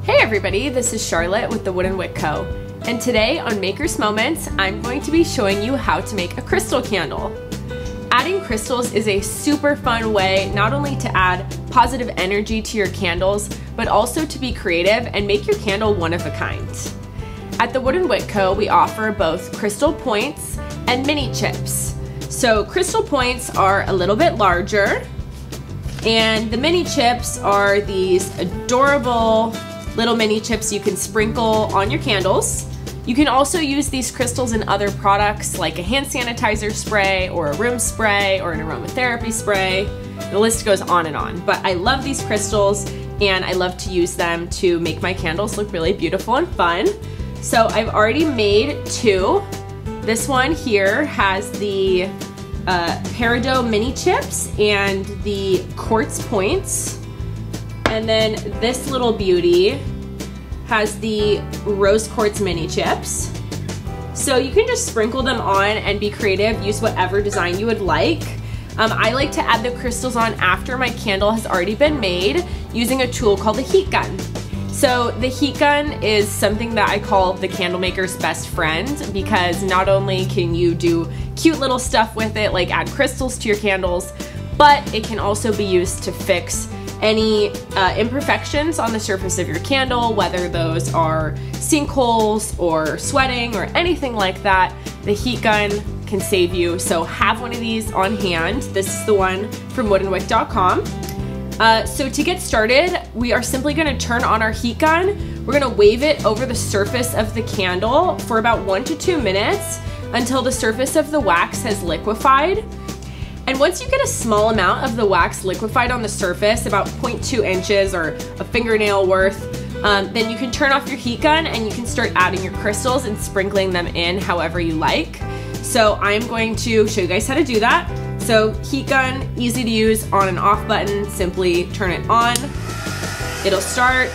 Hey everybody, this is Charlotte with the Wooden Wick Co. And today on Maker's Moments, I'm going to be showing you how to make a crystal candle. Adding crystals is a super fun way not only to add positive energy to your candles, but also to be creative and make your candle one of a kind. At the Wooden Wick Co, we offer both crystal points and mini chips. So crystal points are a little bit larger, and the mini chips are these adorable little mini chips you can sprinkle on your candles. You can also use these crystals in other products like a hand sanitizer spray or a room spray or an aromatherapy spray. The list goes on and on, but I love these crystals and I love to use them to make my candles look really beautiful and fun. So I've already made two. This one here has the peridot mini chips and the quartz points. And then this little beauty has the rose quartz mini chips. So you can just sprinkle them on and be creative, use whatever design you would like. I like to add the crystals on after my candle has already been made using a tool called the heat gun. So the heat gun is something that I call the candle maker's best friend, because not only can you do cute little stuff with it, like add crystals to your candles, but it can also be used to fix any imperfections on the surface of your candle, whether those are sinkholes or sweating or anything like that. The heat gun can save you, so have one of these on hand. This is the one from woodenwick.com. So to get started, we are simply going to turn on our heat gun. We're going to wave it over the surface of the candle for about 1 to 2 minutes until the surface of the wax has liquefied. And once you get a small amount of the wax liquefied on the surface, about 0.2 inches or a fingernail worth, then you can turn off your heat gun and you can start adding your crystals and sprinkling them in however you like. So I'm going to show you guys how to do that. So heat gun, easy to use, on and off button, simply turn it on, it'll start,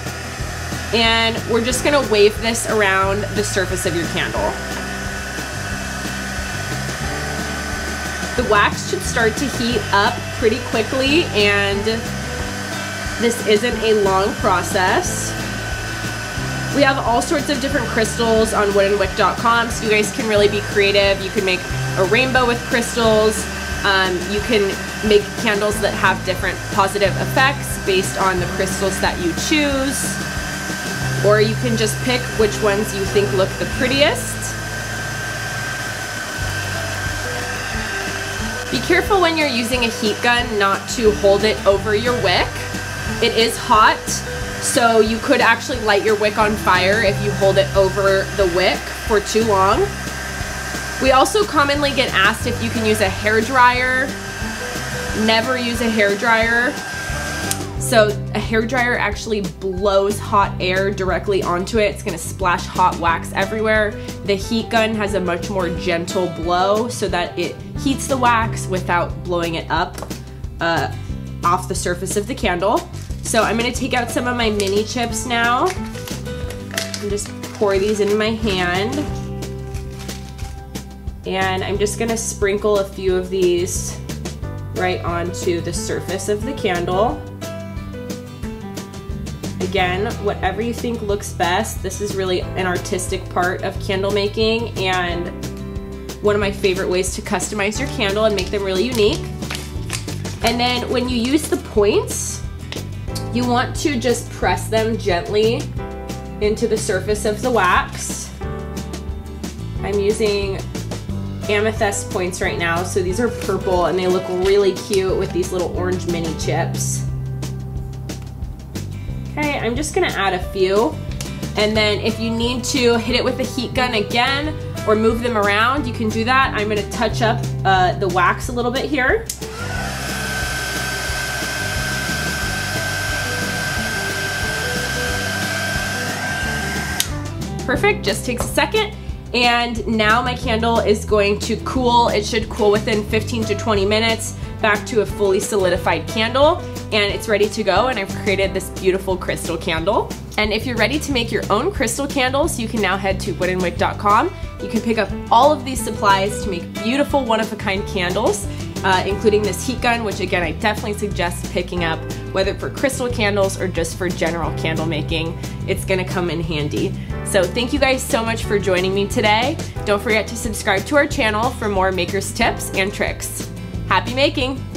and we're just gonna wave this around the surface of your candle. The wax should start to heat up pretty quickly, and this isn't a long process. We have all sorts of different crystals on woodenwick.com, so you guys can really be creative. You can make a rainbow with crystals. You can make candles that have different positive effects based on the crystals that you choose, or you can just pick which ones you think look the prettiest. Be careful when you're using a heat gun not to hold it over your wick. It is hot, so you could actually light your wick on fire if you hold it over the wick for too long. We also commonly get asked if you can use a hairdryer. Never use a hairdryer. So a hairdryer actually blows hot air directly onto it. It's gonna splash hot wax everywhere. The heat gun has a much more gentle blow so that it heats the wax without blowing it up off the surface of the candle. So I'm gonna take out some of my mini chips now and just pour these into my hand. And I'm just gonna sprinkle a few of these right onto the surface of the candle. Again, whatever you think looks best. This is really an artistic part of candle making and one of my favorite ways to customize your candle and make them really unique. And then when you use the points, you want to just press them gently into the surface of the wax. I'm using amethyst points right now, so these are purple and they look really cute with these little orange mini chips. Okay, I'm just gonna add a few, and then if you need to hit it with the heat gun again or move them around, you can do that. I'm gonna touch up the wax a little bit here. Perfect, just takes a second. And now my candle is going to cool. It should cool within 15 to 20 minutes back to a fully solidified candle, and it's ready to go, and I've created this beautiful crystal candle. And if you're ready to make your own crystal candles, you can now head to woodenwick.com. You can pick up all of these supplies to make beautiful one-of-a-kind candles, including this heat gun, which again, I definitely suggest picking up, whether for crystal candles or just for general candle making. It's gonna come in handy. So thank you guys so much for joining me today. Don't forget to subscribe to our channel for more makers tips and tricks. Happy making!